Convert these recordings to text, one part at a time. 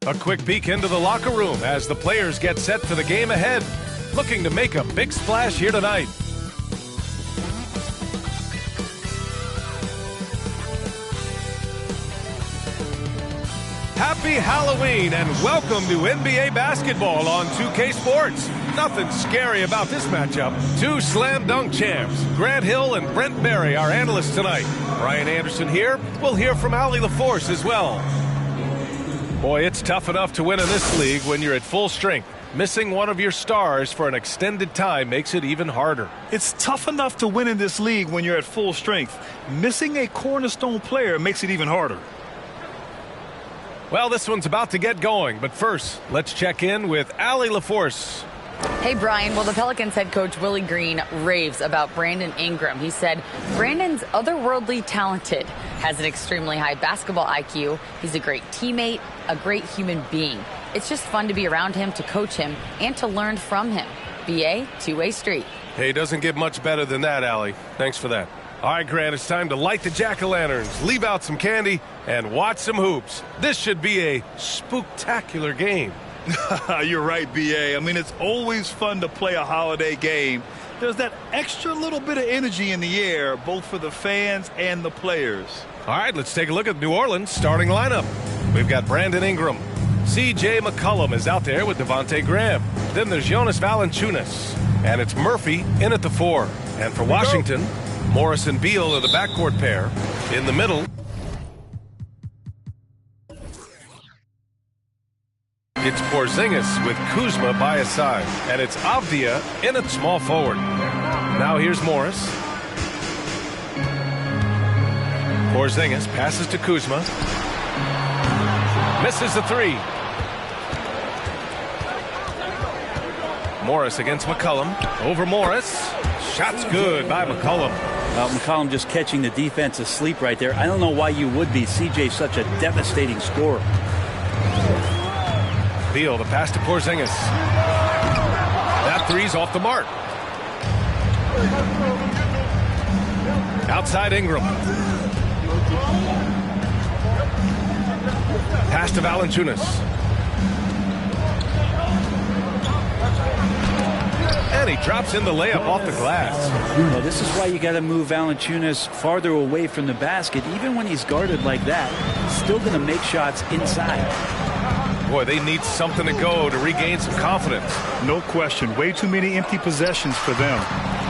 A quick peek into the locker room as the players get set for the game ahead. Looking to make a big splash here tonight. Happy Halloween and welcome to NBA basketball on 2K Sports. Nothing scary about this matchup. Two slam dunk champs, Grant Hill and Brent Barry, our analysts tonight. Brian Anderson here. We'll hear from Allie LaForce as well. Boy, it's tough enough to win in this league when you're at full strength. Missing one of your stars for an extended time makes it even harder. It's tough enough to win in this league when you're at full strength. Missing a cornerstone player makes it even harder. Well, this one's about to get going, but first, let's check in with Allie LaForce. Hey, Brian. Well, the Pelicans head coach Willie Green raves about Brandon Ingram. He said, Brandon's otherworldly talented, has an extremely high basketball IQ. He's a great teammate, a great human being. It's just fun to be around him, to coach him, and to learn from him. BA, two-way street. Hey, doesn't get much better than that, Allie. Thanks for that. All right, Grant, it's time to light the jack-o'-lanterns, leave out some candy, and watch some hoops. This should be a spooktacular game. You're right, BA. I mean, it's always fun to play a holiday game. There's that extra little bit of energy in the air, both for the fans and the players. All right, let's take a look at New Orleans' starting lineup. We've got Brandon Ingram. C.J. McCollum is out there with Devontae Graham. Then there's Jonas Valanciunas. And it's Murphy in at the 4. And for Washington, Morris and Beal are the backcourt pair. In the middle, it's Porzingis with Kuzma by his side. And it's Avdia in at small forward. Now here's Morris. Porzingis passes to Kuzma. Misses the 3. Morris against McCollum. Over Morris. Shot's good by McCollum. McCollum just catching the defense asleep right there. I don't know why you would be. CJ's such a devastating scorer. Beal, the pass to Porzingis. That 3's off the mark. Outside Ingram. Pass to Valanciunas. And he drops in the layup off the glass. Well, this is why you got to move Valanciunas farther away from the basket. Even when he's guarded like that, still going to make shots inside. Boy, they need something to go to regain some confidence. No question. Way too many empty possessions for them.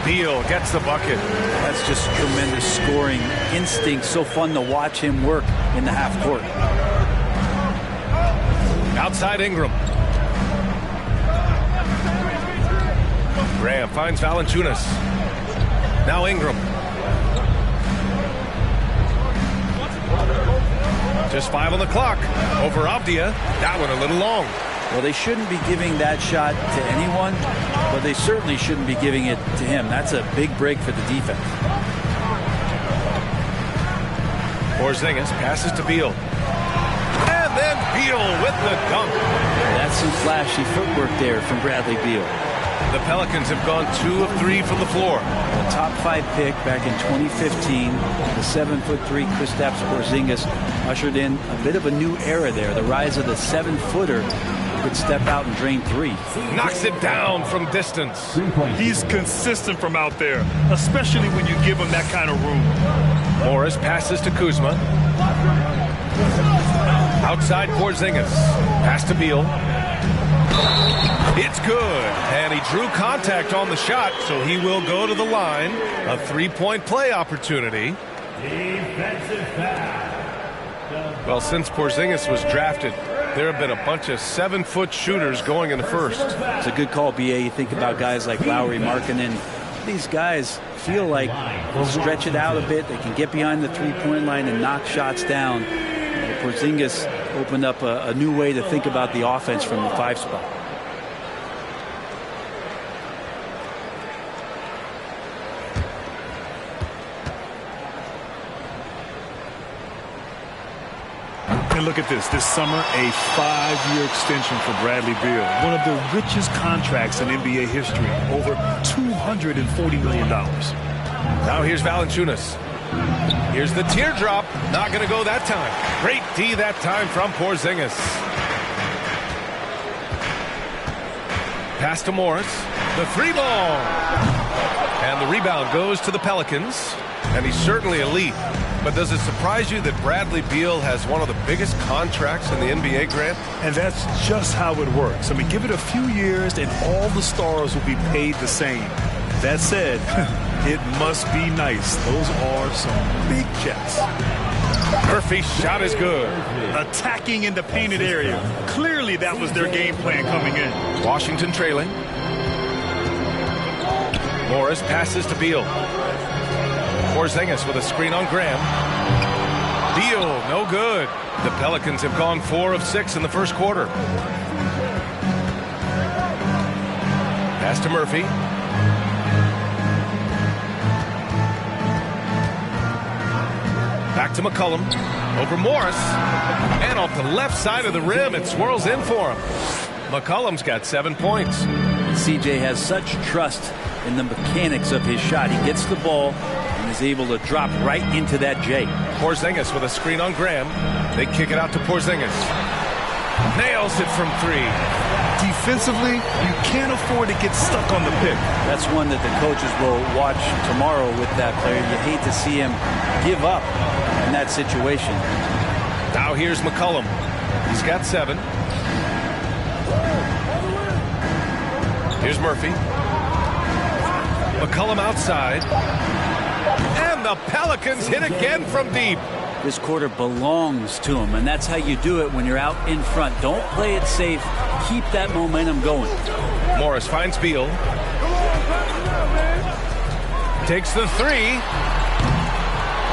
Beal gets the bucket. That's just tremendous scoring instinct. So fun to watch him work in the half court. Outside Ingram. Graham finds Valanciunas. Now Ingram. Just 5 on the clock. Over Avdia. That one a little long. Well, they shouldn't be giving that shot to anyone, but they certainly shouldn't be giving it to him. That's a big break for the defense. Porzingis passes to Beal. And then Beal with the dunk. That's some flashy footwork there from Bradley Beal. The Pelicans have gone 2 of 3 from the floor. The top 5 pick back in 2015, the 7'3" Kristaps Porzingis ushered in a bit of a new era there. The rise of the 7-footer who could step out and drain 3. Knocks it down from distance. He's consistent from out there, especially when you give him that kind of room. Morris passes to Kuzma. Outside Porzingis. Pass to Beal. It's good, and he drew contact on the shot, so he will go to the line. A 3-point play opportunity. Well, since Porzingis was drafted, there have been a bunch of 7-foot shooters going in the first. It's a good call, BA. You think about guys like Lowry, Markkanen. These guys feel like they'll stretch it out a bit. They can get behind the 3-point line and knock shots down. Porzingis opened up a new way to think about the offense from the 5 spot. And look at this. This summer, a 5-year extension for Bradley Beal. One of the richest contracts in NBA history. Over $240 million. Now here's Valanciunas. Here's the teardrop. Not going to go that time. Great D that time from Porzingis. Pass to Morris. The three ball. And the rebound goes to the Pelicans. And he's certainly elite. But does it surprise you that Bradley Beal has one of the biggest contracts in the NBA, Grant? And that's just how it works. I mean, give it a few years and all the stars will be paid the same. That said, it must be nice. Those are some big checks. Murphy's shot is good. Attacking in the painted area. Clearly that was their game plan coming in. Washington trailing. Morris passes to Beal. Porzingis with a screen on Graham. Beal, no good. The Pelicans have gone 4 of 6 in the first quarter. Pass to Murphy. Back to McCollum. Over Morris. And off the left side of the rim, it swirls in for him. McCollum's got 7 points. CJ has such trust in the mechanics of his shot. He gets the ball and is able to drop right into that J. Porzingis with a screen on Graham. They kick it out to Porzingis. Nails it from 3. Defensively, you can't afford to get stuck on the pick. That's one that the coaches will watch tomorrow with that player. You hate to see him give up in that situation. Now here's McCollum. He's got 7. Here's Murphy. McCollum outside. And the Pelicans hit again from deep. This quarter belongs to him, and that's how you do it when you're out in front. Don't play it safe. Keep that momentum going. Morris finds Beal. Takes the 3.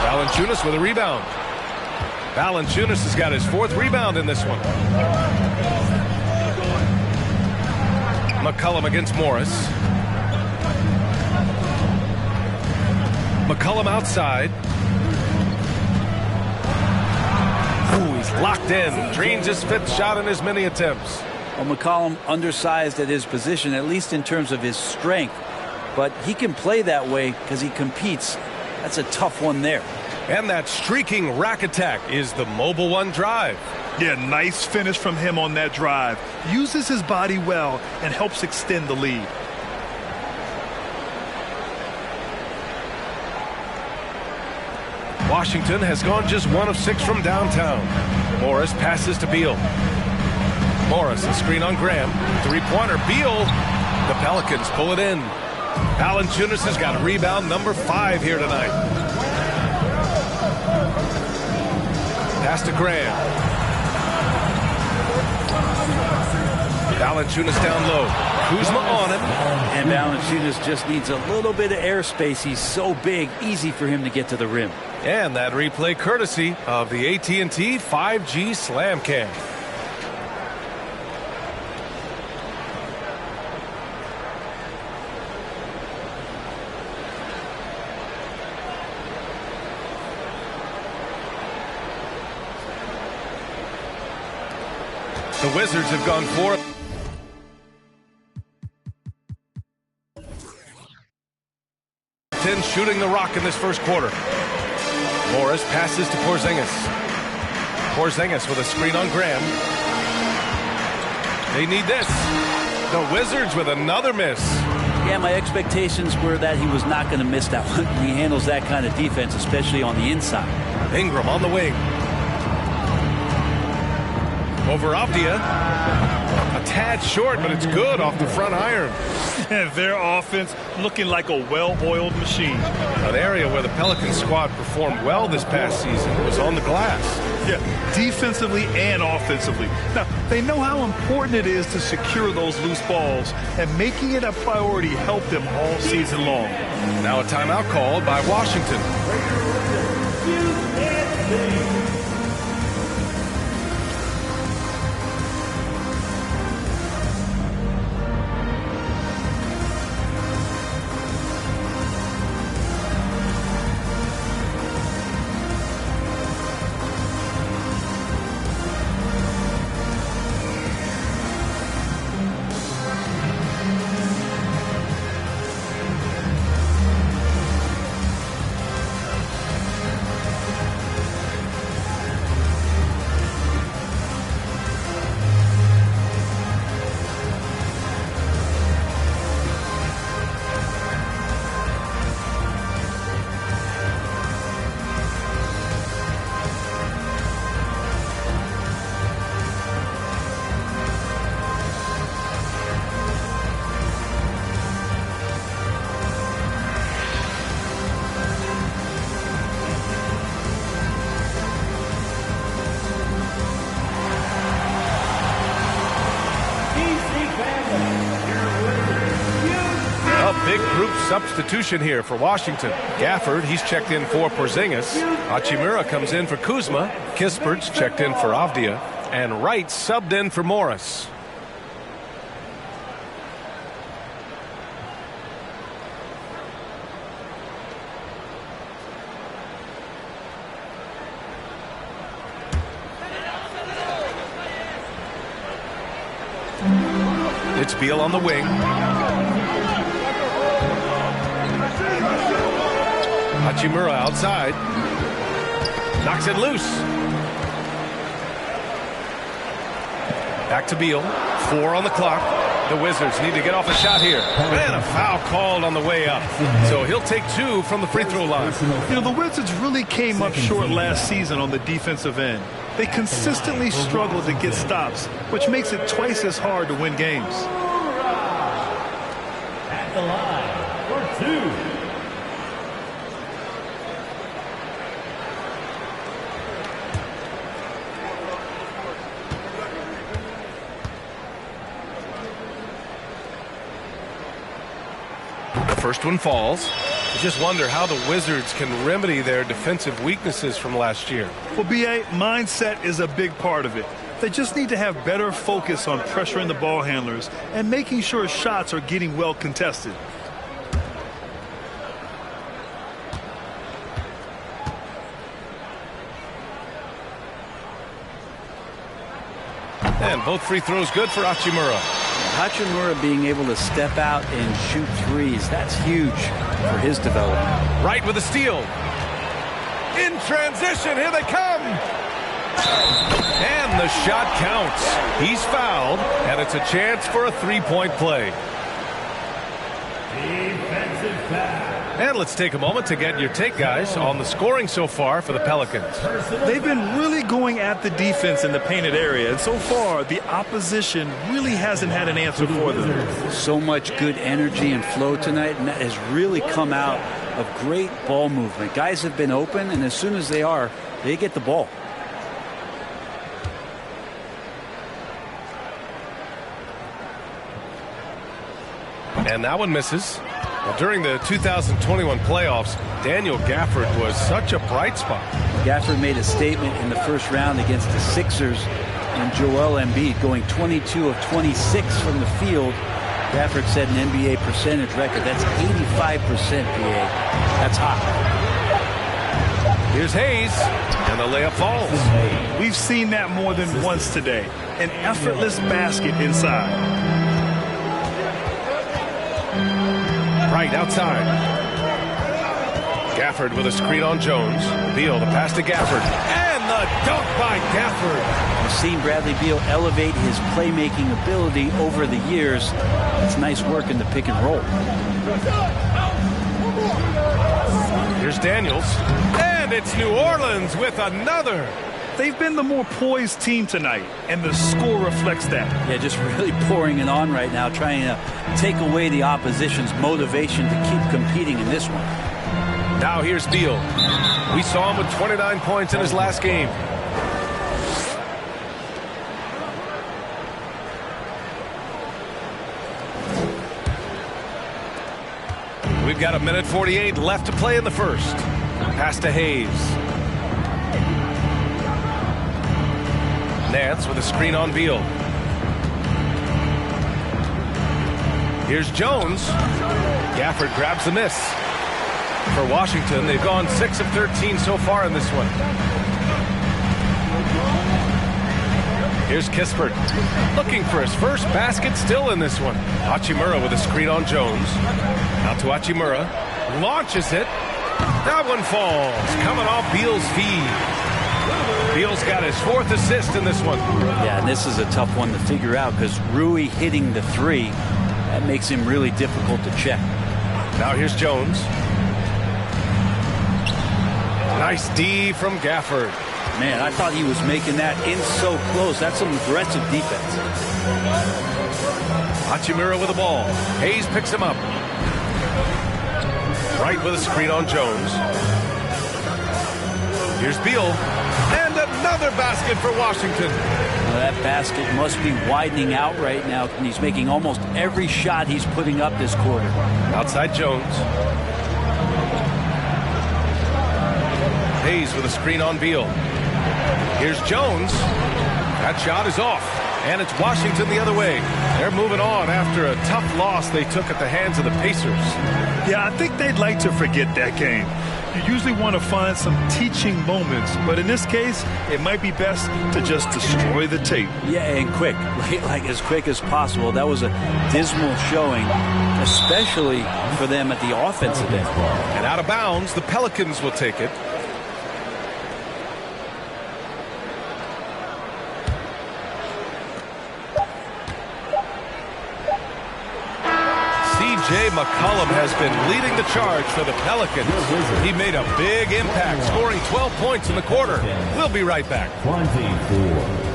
Valanciunas with a rebound. Valanciunas has got his 4th rebound in this one. McCollum against Morris. McCollum outside. Ooh, he's locked in. Drains his 5th shot in as many attempts. Well, McCollum undersized at his position, at least in terms of his strength. But he can play that way because he competes. That's a tough one there. And that streaking rack attack is the mobile 1 drive. Yeah, nice finish from him on that drive. Uses his body well and helps extend the lead. Washington has gone just 1 of 6 from downtown. Morris passes to Beal. Morris, a screen on Graham. 3-pointer, Beal. The Pelicans pull it in. Valanciunas has got rebound number 5 here tonight. Pass to Graham. Valanciunas down low. Kuzma on him. And Valanciunas just needs a little bit of airspace. He's so big, easy for him to get to the rim. And that replay courtesy of the AT&T 5G Slam Cam. The Wizards have gone 4. Shooting the rock in this first quarter. Morris passes to Porzingis. Porzingis with a screen on Graham. They need this. The Wizards with another miss. Yeah, my expectations were that he was not going to miss that one. He handles that kind of defense, especially on the inside. Ingram on the wing. Over Avdia. A tad short, but it's good off the front iron. And their offense looking like a well-oiled machine. An area where the Pelicans squad performed well this past season was on the glass. Yeah, defensively and offensively. Now, they know how important it is to secure those loose balls, and making it a priority helped them all season long. Now a timeout called by Washington. substitution here for Washington. Gafford, he's checked in for Porzingis. Hachimura comes in for Kuzma. Kispert's checked in for Avdia. And Wright subbed in for Morris. It's Beal on the wing. Hachimura outside. Knocks it loose. Back to Beal. 4 on the clock. The Wizards need to get off a shot here. And a foul called on the way up. So he'll take 2 from the free throw line. You know, the Wizards really came up short last season on the defensive end. They consistently struggle to get stops, which makes it twice as hard to win games. At the line for 2. The first one falls. You just wonder how the Wizards can remedy their defensive weaknesses from last year. Well, B.A., mindset is a big part of it. They just need to have better focus on pressuring the ball handlers and making sure shots are getting well contested. And both free throws good for Hachimura. Hachimura being able to step out and shoot threes, that's huge for his development. Wright with a steal. In transition, here they come. And the shot counts. He's fouled, and it's a chance for a three-point play. Defensive foul. And let's take a moment to get your take, guys, on the scoring so far for the Pelicans. They've been really going at the defense in the painted area, and so far the opposition really hasn't had an answer for them. So much good energy and flow tonight, and that has really come out of great ball movement. Guys have been open, and as soon as they are, they get the ball. And that one misses. Well, during the 2021 playoffs, Daniel Gafford was such a bright spot. Gafford made a statement in the first round against the Sixers and Joel Embiid, going 22 of 26 from the field. Gafford set an NBA percentage record. That's 85%, PA. That's hot. Here's Hayes, and the layup falls. We've seen that more than once today. An effortless basket inside. Right outside. Gafford with a screen on Jones. Beal, the pass to Gafford. And the dunk by Gafford. We've seen Bradley Beal elevate his playmaking ability over the years. It's nice work in the pick and roll. Here's Daniels. And it's New Orleans with another. They've been the more poised team tonight, and the score reflects that. Yeah, just really pouring it on right now, trying to take away the opposition's motivation to keep competing in this one. Now here's Beal. We saw him with 29 points in his last game. We've got 1:48 left to play in the first. Pass to Hayes. Nance with a screen on Beal. Here's Jones. Gafford grabs the miss. For Washington, they've gone 6 of 13 so far in this one. Here's Kispert. Looking for his first basket still in this one. Hachimura with a screen on Jones. Out to Hachimura. Launches it. That one falls. Coming off Beal's feed. Beal's got his 4th assist in this one. Yeah, and this is a tough one to figure out because Rui hitting the 3, that makes him really difficult to check. Now here's Jones. Nice D from Gafford. Man, I thought he was making that in so close. That's some aggressive defense. Hachimura with the ball. Hayes picks him up. Right with a screen on Jones. Here's Beal. And another basket for Washington. That basket must be widening out right now, and he's making almost every shot he's putting up this quarter. Outside Jones. Hayes with a screen on Beal. Here's Jones. That shot is off. And it's Washington the other way. They're moving on after a tough loss they took at the hands of the Pacers. Yeah, I think they'd like to forget that game. You usually want to find some teaching moments, but in this case, it might be best to just destroy the tape. Yeah, and quick, like as quick as possible. That was a dismal showing, especially for them at the offensive end. And out of bounds, the Pelicans will take it. C.J. McCollum has been leading the charge for the Pelicans. He made a big impact, scoring 12 points in the quarter. We'll be right back. 24.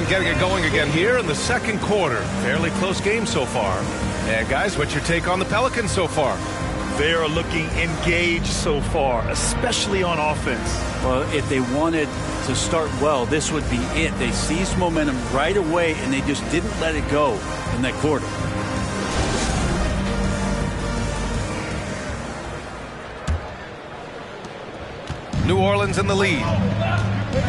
Getting it going again here in the second quarter. Fairly close game so far. And guys, what's your take on the Pelicans so far? They are looking engaged so far, especially on offense. Well, if they wanted to start well, this would be it. They seized momentum right away, and they just didn't let it go in that quarter. New Orleans in the lead.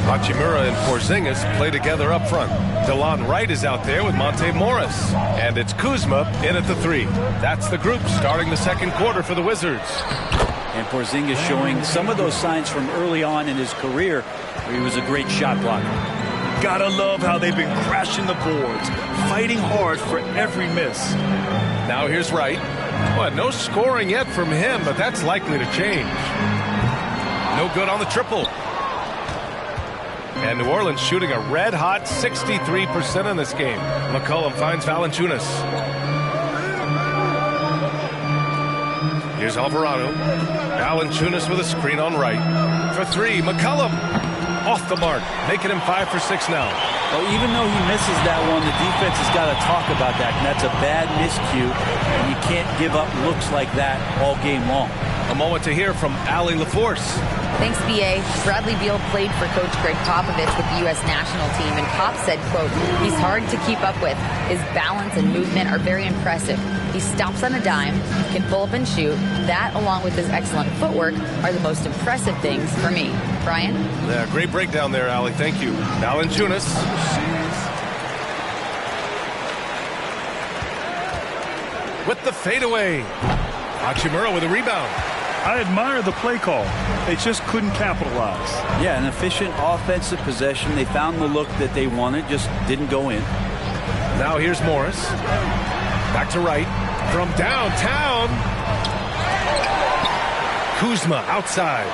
Hachimura and Porzingis play together up front. DeLon Wright is out there with Monte Morris. And it's Kuzma in at the 3. That's the group starting the second quarter for the Wizards. And Porzingis showing some of those signs from early on in his career where he was a great shot blocker. Gotta love how they've been crashing the boards, fighting hard for every miss. Now here's Wright. Well, no scoring yet from him, but that's likely to change. No good on the triple. And New Orleans shooting a red-hot 63% in this game. McCollum finds Valanciunas. Here's Alvarado. Valanciunas with a screen on Wright. For 3, McCollum. Off the mark, making him 5 for 6 now. Well, even though he misses that one, the defense has got to talk about that. And that's a bad miscue, and you can't give up looks like that all game long. A moment to hear from Allie LaForce. Thanks, B.A. Bradley Beal played for Coach Greg Popovich with the U.S. national team, and Pop said, quote, he's hard to keep up with. His balance and movement are very impressive. He stops on a dime, can pull up and shoot. That, along with his excellent footwork, are the most impressive things for me. Brian? Yeah, great breakdown there, Allie. Thank you. Valanciunas. With the fadeaway. Hachimura with a rebound. I admire the play call. They just couldn't capitalize. Yeah, an efficient offensive possession. They found the look that they wanted, just didn't go in. Now here's Morris. Back to Wright. From downtown. Kuzma outside.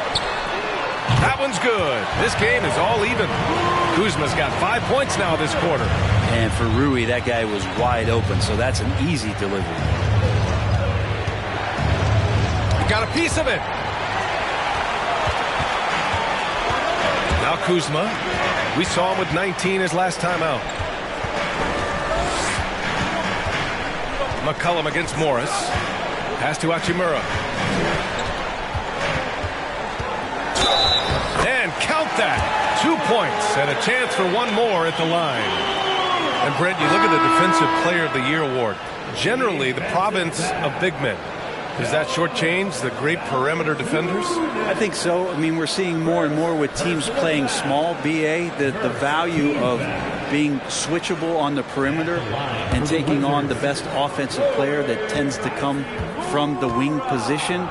That one's good. This game is all even. Kuzma's got 5 points now this quarter. And for Rui, that guy was wide open, so that's an easy delivery. Got a piece of it. Now Kuzma. We saw him with 19 his last time out. McCollum against Morris. Pass to Hachimura. And count that. 2 points and a chance for one more at the line. And Brent, you look at the Defensive Player of the Year award. Generally, the province of big men. Does that shortchange the great perimeter defenders? I think so. I mean, we're seeing more and more with teams playing small, BA, the value of being switchable on the perimeter and taking on the best offensive player that tends to come from the wing position.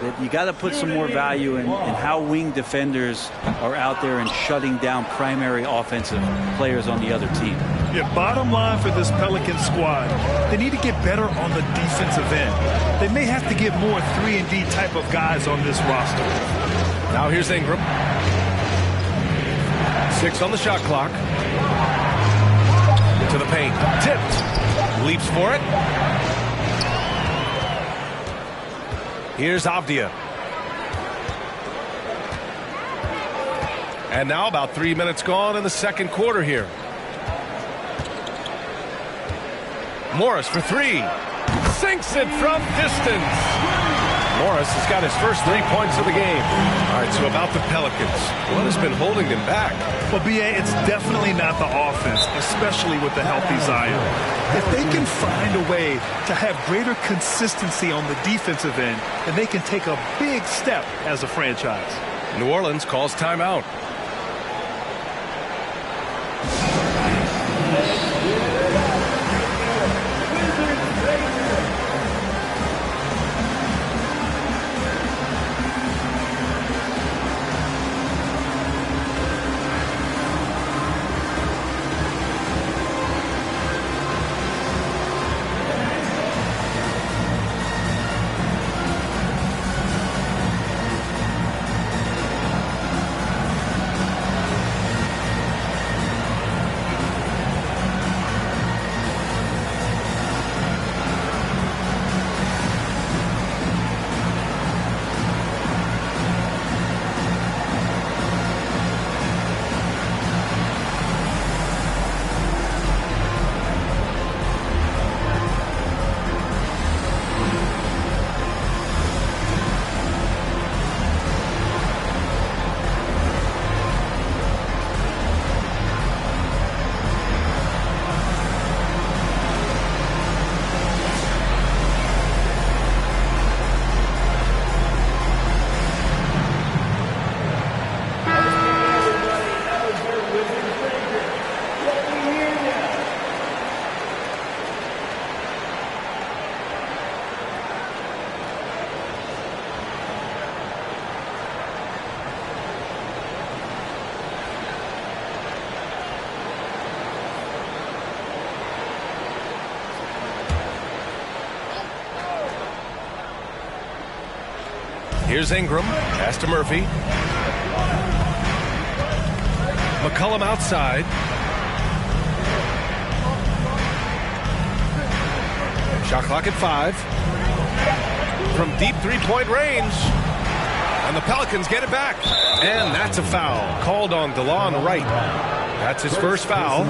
That you got to put some more value in how wing defenders are out there and shutting down primary offensive players on the other team. Yeah, bottom line for this Pelican squad, they need to get better on the defensive end. They may have to get more 3-and-D type of guys on this roster. Now here's Ingram. 6 on the shot clock. To the paint. Tipped. Leaps for it. Here's Avdia. And now about 3 minutes gone in the second quarter here. Morris for three. Sinks it from distance. Morris has got his first 3 points of the game. All right, so about the Pelicans. What has been holding them back? Well, B.A., it's definitely not the offense, especially with the healthy Zion. If they can find a way to have greater consistency on the defensive end, then they can take a big step as a franchise. New Orleans calls timeout. Here's Ingram. Pass to Murphy. McCollum outside. Shot clock at 5. From deep three-point range. And the Pelicans get it back. And that's a foul called on DeLon Wright. That's his first foul.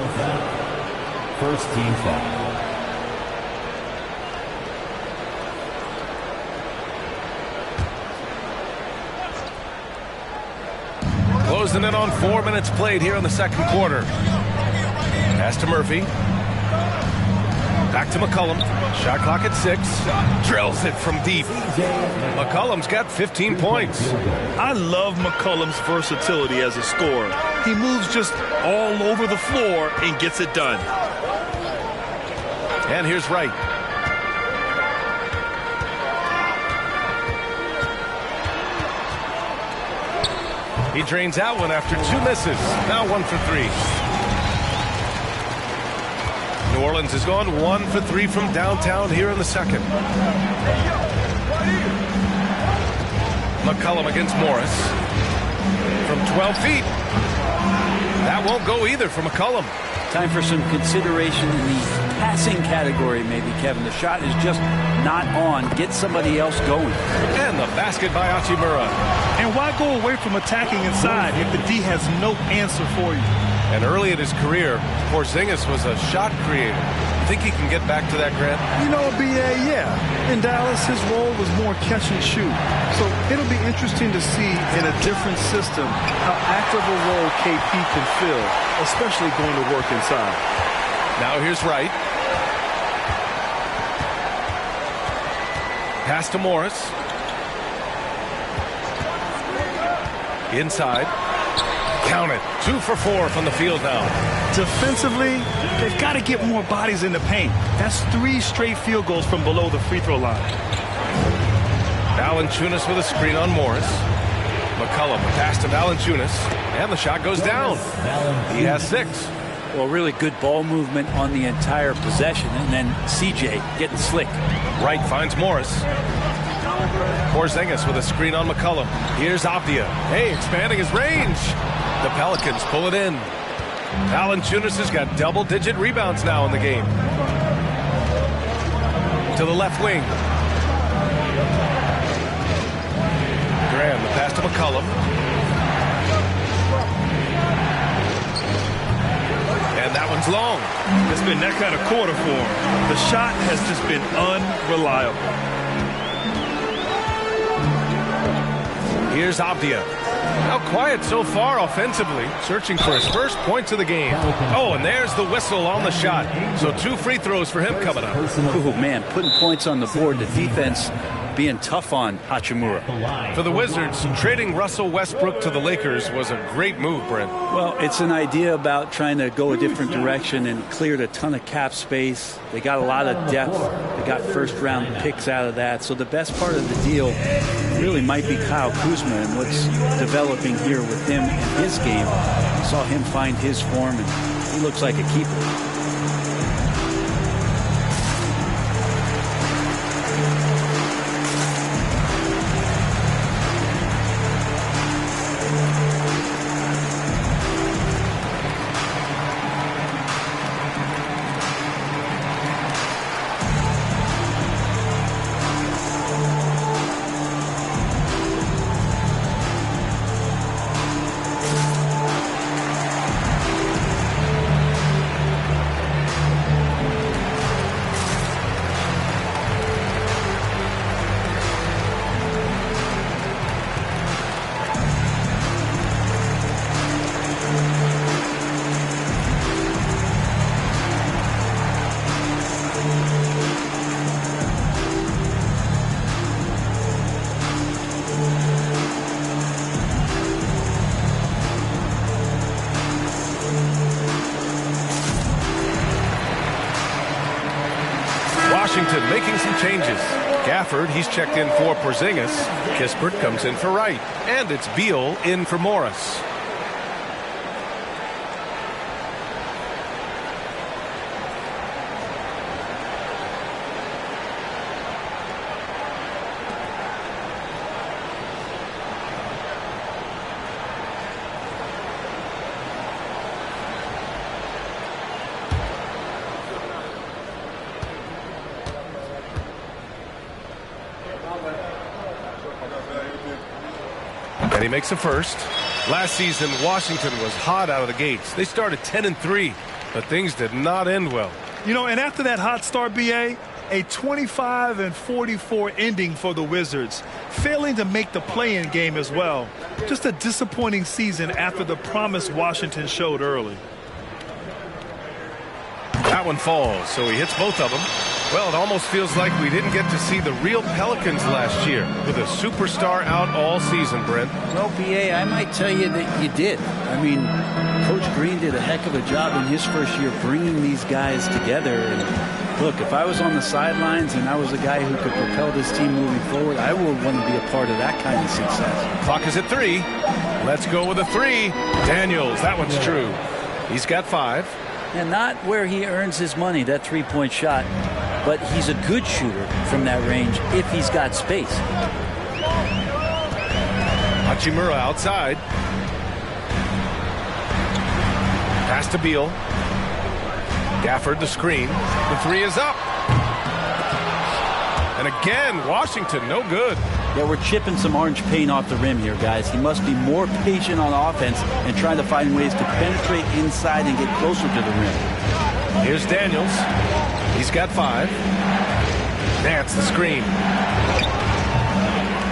First team foul. Closing in on 4 minutes played here in the second quarter. Pass to Murphy. Back to McCollum. Shot clock at 6. Drills it from deep. McCollum's got 15 points. I love McCollum's versatility as a scorer. He moves just all over the floor and gets it done. And here's Wright. He drains that one after 2 misses. Now 1 for 3. New Orleans has gone 1 for 3 from downtown here in the second. McCollum against Morris. From 12 feet. That won't go either for McCollum. Time for some consideration in the passing category, maybe, Kevin. The shot is just not on. Get somebody else going. And the basket by Hachimura. And why go away from attacking inside if the D has no answer for you? And early in his career, Porzingis was a shot creator. You think he can get back to that, Grant? You know, B.A., yeah. In Dallas, his role was more catch and shoot. So it'll be interesting to see in a different system how active a role KP can fill, especially going to work inside. Now here's Wright. Pass to Morris. Inside. Count it. 2 for 4 from the field now. Defensively, they've got to get more bodies in the paint. That's 3 straight field goals from below the free throw line. Valanciunas with a screen on Morris. McCollum, a pass to Valanciunas. And the shot goes down. He has 6. Well, really good ball movement on the entire possession. And then CJ getting slick. Wright finds Morris. Porzingis with a screen on McCollum. Here's Avdia. Hey, expanding his range. The Pelicans pull it in. Valanciunas has got double-digit rebounds now in the game. To the left wing. Graham, the pass to McCollum. One's long. It's been that kind of quarter for him. The shot has just been unreliable. Here's Abdia. Now quiet so far offensively, searching for his first points of the game. Oh, and there's the whistle on the shot. So 2 free throws for him coming up. Oh, man, putting points on the board. The defense being tough on Hachimura. For the Wizards, trading Russell Westbrook to the Lakers was a great move, Brent. Well, it's an idea about trying to go a different direction and cleared a ton of cap space. They got a lot of depth. They got first-round picks out of that. So the best part of the deal really might be Kyle Kuzma and what's developing here with him in his game. You saw him find his form, and he looks like a keeper. Washington making some changes. Gafford, he's checked in for Porzingis. Kispert comes in for Wright. And it's Beal in for Morris. And he makes a first. Last season, Washington was hot out of the gates. They started 10-3, but things did not end well. You know, and after that hot start, BA, a 25-44 ending for the Wizards, failing to make the play-in game as well. Just a disappointing season after the promise Washington showed early. That one falls, so he hits both of them. Well, it almost feels like we didn't get to see the real Pelicans last year with a superstar out all season, Brent. Well, BA, I might tell you that you did. I mean, Coach Green did a heck of a job in his first year bringing these guys together. And look, if I was on the sidelines and I was a guy who could propel this team moving forward, I would want to be a part of that kind of success. Clock is at 3. Let's go with a 3. Daniels, that one's true. He's got 5. And not where he earns his money, that three-point shot, but he's a good shooter from that range if he's got space. Hachimura outside. Pass to Beal. Gafford the screen. The 3 is up. And again, Washington no good. Yeah, we're chipping some orange paint off the rim here, guys. He must be more patient on offense and trying to find ways to penetrate inside and get closer to the rim. Here's Daniels. He's got 5. Nance the screen.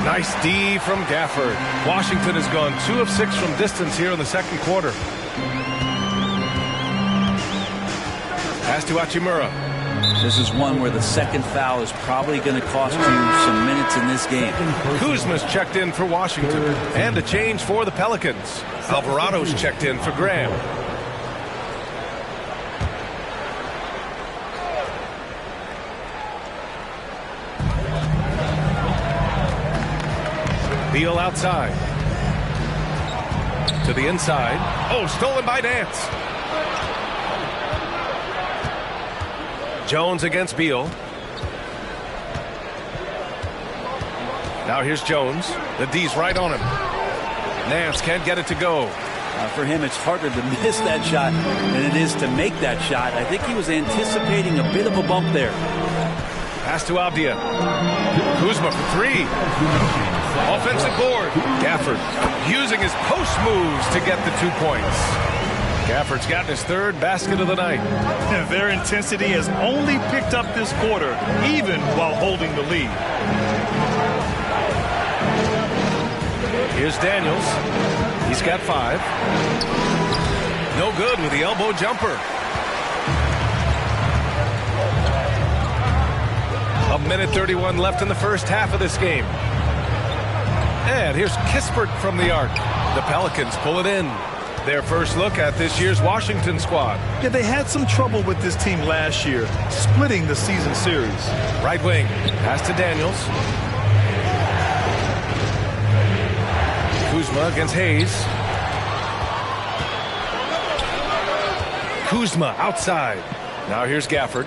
Nice D from Gafford. Washington has gone 2 of 6 from distance here in the second quarter. Pass to Hachimura. This is one where the second foul is probably going to cost you some minutes in this game. Kuzma's checked in for Washington. And a change for the Pelicans. Alvarado's checked in for Graham. Beal outside. To the inside. Oh, stolen by Nance. Jones against Beal. Now here's Jones. The D's right on him. Nance can't get it to go. For him, it's harder to miss that shot than it is to make that shot. I think he was anticipating a bit of a bump there. Pass to Abdia. Kuzma for 3. Offensive board. Gafford using his post moves to get the 2 points. Gafford's gotten his third basket of the night. And their intensity has only picked up this quarter, even while holding the lead. Here's Daniels. He's got 5. No good with the elbow jumper. A minute 31 left in the first half of this game. And here's Kispert from the arc. The Pelicans pull it in. Their first look at this year's Washington squad. Yeah, they had some trouble with this team last year, splitting the season series. Right wing. Pass to Daniels. Kuzma against Hayes. Kuzma outside. Now here's Gafford.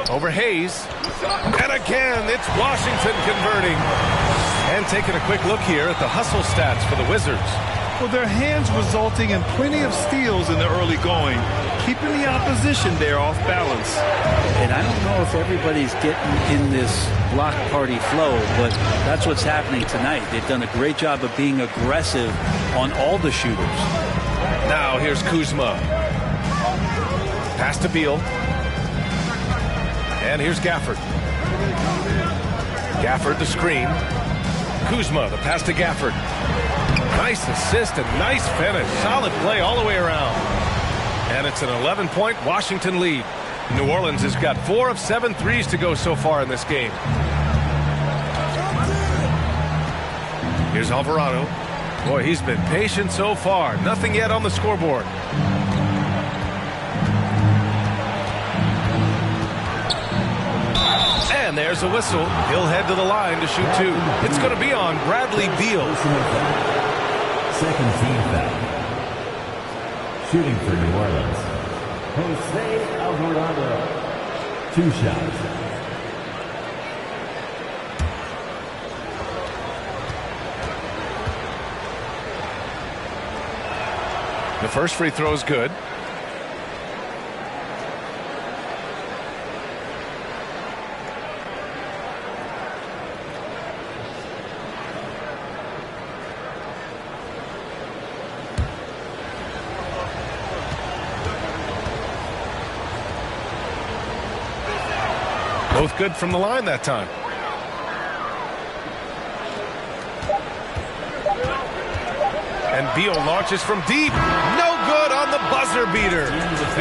Over Hayes. And again, it's Washington converting. And taking a quick look here at the hustle stats for the Wizards. Well, their hands resulting in plenty of steals in the early going, keeping the opposition there off balance. And I don't know if everybody's getting in this block party flow, but that's what's happening tonight. They've done a great job of being aggressive on all the shooters. Now here's Kuzma. Pass to Beal. And here's Gafford. Gafford the screen. Kuzma, the pass to Gafford. Nice assist and nice finish. Solid play all the way around. And it's an 11-point Washington lead. New Orleans has got 4 of 7 threes to go so far in this game. Here's Alvarado. Boy, he's been patient so far. Nothing yet on the scoreboard. And there's a whistle. He'll head to the line to shoot 2. It's going to be on Bradley Beal. Second team foul. Shooting for New Orleans, Jose Alvarado. 2 shots. The first free throw is good. Both good from the line that time. And Beal launches from deep. No good on the buzzer beater.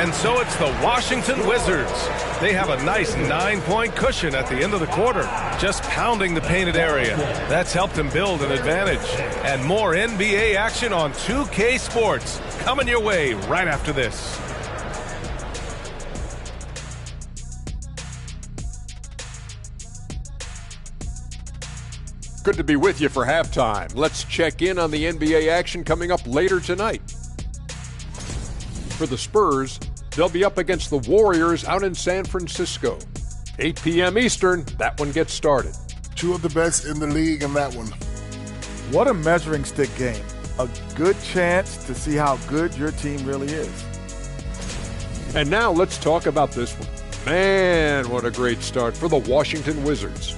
And so it's the Washington Wizards. They have a nice 9-point cushion at the end of the quarter, just pounding the painted area. That's helped them build an advantage. And more NBA action on 2K Sports coming your way right after this. Good to be with you for halftime. Let's check in on the NBA action coming up later tonight. For the Spurs, they'll be up against the Warriors out in San Francisco. 8 p.m. Eastern, that one gets started. 2 of the best in the league in that one. What a measuring stick game. A good chance to see how good your team really is. And now let's talk about this one. Man, what a great start for the Washington Wizards.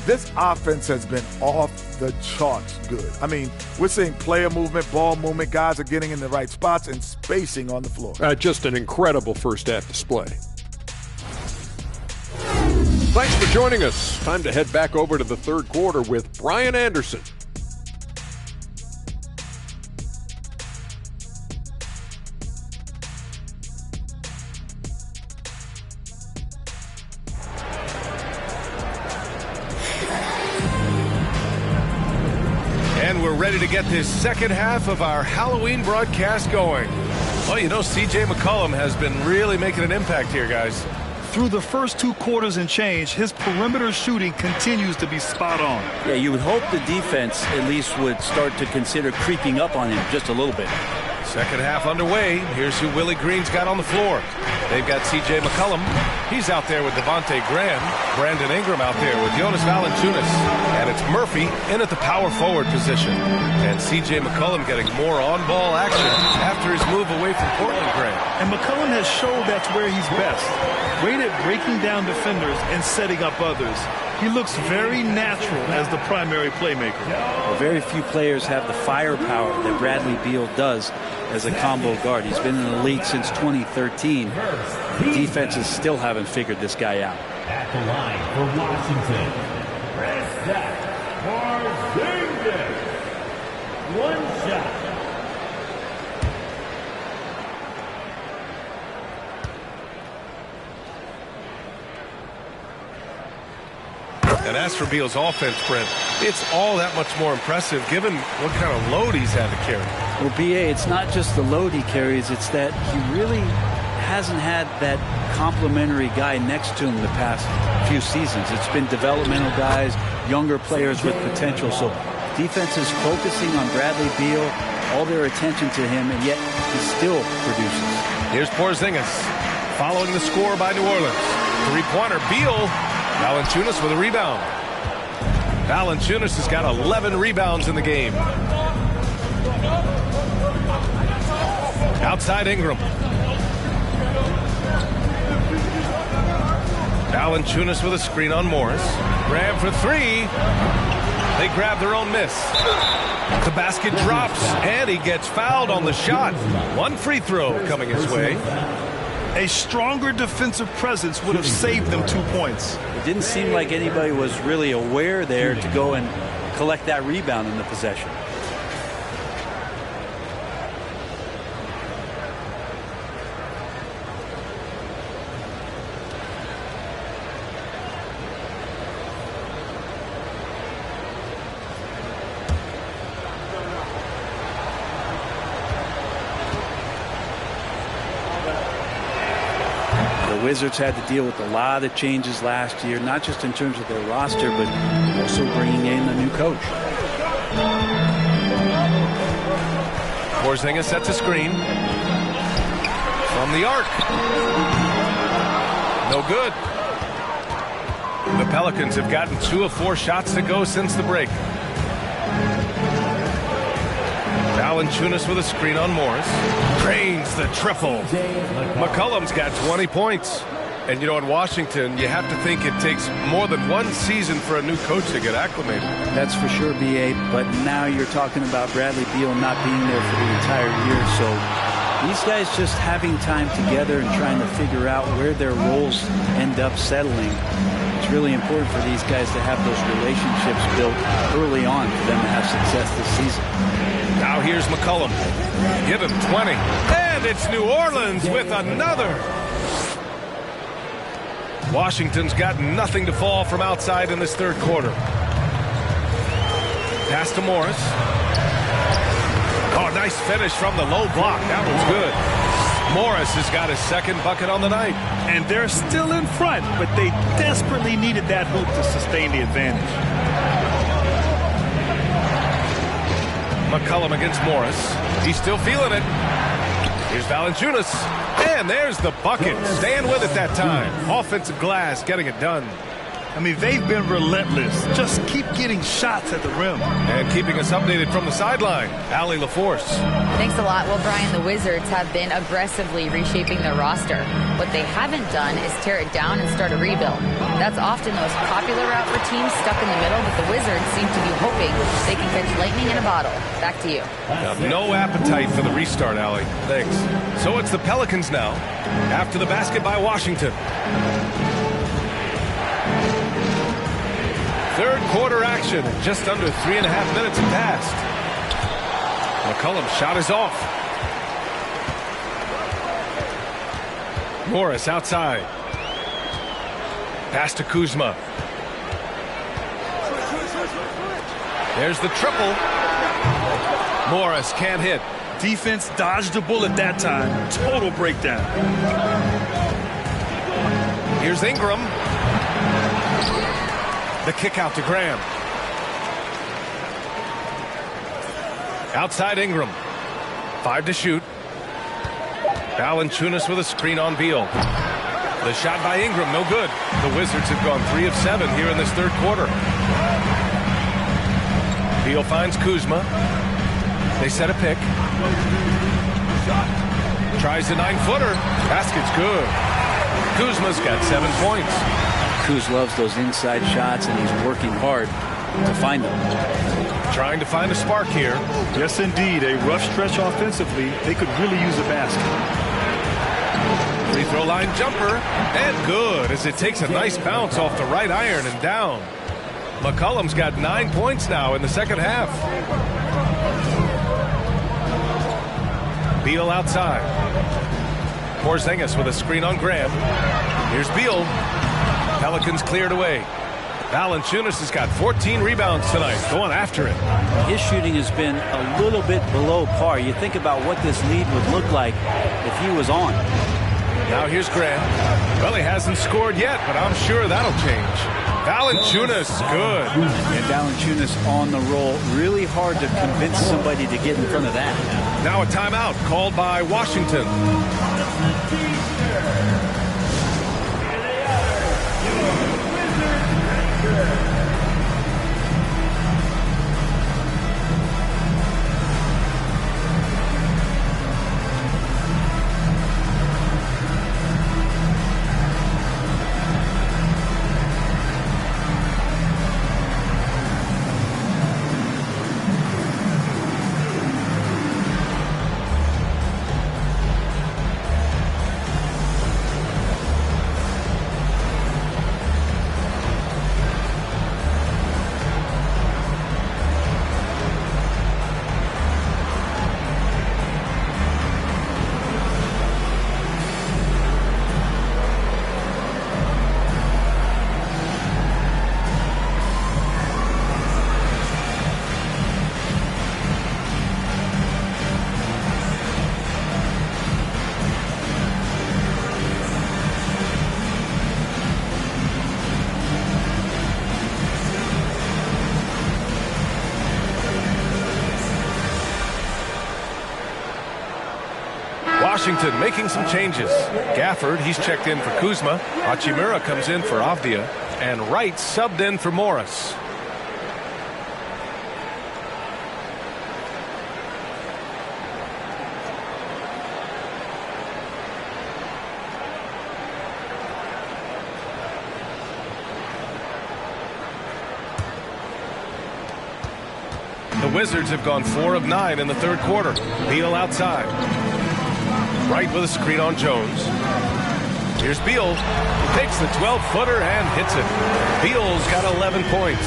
This offense has been off the charts good. I mean, we're seeing player movement, ball movement, guys are getting in the right spots and spacing on the floor. Just an incredible first half display. Thanks for joining us. Time to head back over to the third quarter with Brian Anderson. And we're ready to get this second half of our Halloween broadcast going. Well, you know, C.J. McCollum has been really making an impact here, guys. Through the first 2 quarters and change, his perimeter shooting continues to be spot on. Yeah, you would hope the defense at least would start to consider creeping up on him just a little bit. Second half underway. Here's who Willie Green's got on the floor. They've got C.J. McCollum. He's out there with Devontae Graham. Brandon Ingram out there with Jonas Valanciunas. And it's Murphy in at the power forward position. And C.J. McCollum getting more on-ball action after his move away from Portland Graham. And McCollum has showed that's where he's best. Great at breaking down defenders and setting up others. He looks very natural as the primary playmaker. Well, very few players have the firepower that Bradley Beal does as a combo guard. He's been in the league since 2013. The defenses still haven't figured this guy out. At the line for Washington, Kristaps Porzingis. One shot. And as for Beal's offense, Brent, it's all that much more impressive given what kind of load he's had to carry. Well, B.A., it's not just the load he carries, it's that he really hasn't had that complimentary guy next to him the past few seasons. It's been developmental guys, younger players with potential. So defense is focusing on Bradley Beal, all their attention to him, and yet he still produces. Here's Porzingis following the score by New Orleans. Three-pointer, Beal. Valanciunas with a rebound. Valanciunas has got 11 rebounds in the game. Outside Ingram. Valanciunas with a screen on Morris. Grab for three. They grab their own miss. The basket drops, and he gets fouled on the shot. One free throw coming his way. A stronger defensive presence would have saved them 2 points. It didn't seem like anybody was really aware there to go and collect that rebound in the possession. The Wizards had to deal with a lot of changes last year, not just in terms of their roster, but also bringing in a new coach. Porzingis sets a screen. From the arc. No good. The Pelicans have gotten 2 of 4 shots to go since the break. Valanciunas with a screen on Morris. Drains the triple. McCollum's got 20 points. And, you know, in Washington, you have to think it takes more than one season for a new coach to get acclimated. That's for sure, B.A., but now you're talking about Bradley Beal not being there for the entire year. So these guys just having time together and trying to figure out where their roles end up settling. It's really important for these guys to have those relationships built early on for them to have success this season. Now here's McCollum. Give him 20. And it's New Orleans with another. Washington's got nothing to fall from outside in this third quarter. Pass to Morris. Oh, nice finish from the low block. That was good. Morris has got his second bucket on the night. And they're still in front, but they desperately needed that hoop to sustain the advantage. McCollum against Morris. He's still feeling it. Here's Valanciunas. And there's the bucket. Staying with it that time. Offensive glass getting it done. I mean, they've been relentless. Just keep getting shots at the rim. And keeping us updated from the sideline, Allie LaForce. Thanks a lot. Well, Brian, the Wizards have been aggressively reshaping their roster. What they haven't done is tear it down and start a rebuild. That's often the most popular route for teams stuck in the middle, but the Wizards seem to be hoping they can catch lightning in a bottle. Back to you. No appetite for the restart, Allie. Thanks. So it's the Pelicans now, after the basket by Washington. Third quarter action. Just under 3.5 minutes have passed. McCollum's shot is off. Morris outside. Pass to Kuzma. There's the triple. Morris can't hit. Defense dodged a bullet that time. Total breakdown. Here's Ingram. The kick out to Graham. Outside Ingram. 5 to shoot. Valanciunas with a screen on Beal. The shot by Ingram, no good. The Wizards have gone 3 of 7 here in this third quarter. Beal finds Kuzma. They set a pick. Tries the 9-footer. Basket's good. Kuzma's got 7 points. Kuz loves those inside shots, and he's working hard to find them. Trying to find a spark here. Yes, indeed. A rough stretch offensively. They could really use a basket. Free throw line jumper. And good, as it takes a nice bounce off the right iron and down. McCollum's got 9 points now in the second half. Beal outside. Porzingis with a screen on Graham. Here's Beal. Pelicans cleared away. Valanciunas has got 14 rebounds tonight, going after it. His shooting has been a little bit below par. You think about what this lead would look like if he was on. Now here's Graham. Well, he hasn't scored yet, but I'm sure that'll change. Valanciunas, good. And Valanciunas on the roll. Really hard to convince somebody to get in front of that. Now a timeout called by Washington. Washington making some changes. Gafford, he's checked in for Kuzma. Hachimura comes in for Avdia. And Wright subbed in for Morris. The Wizards have gone 4 of 9 in the third quarter. Beal outside. Wright with a screen on Jones. Here's Beal. Takes the 12-footer and hits it. Beal's got 11 points.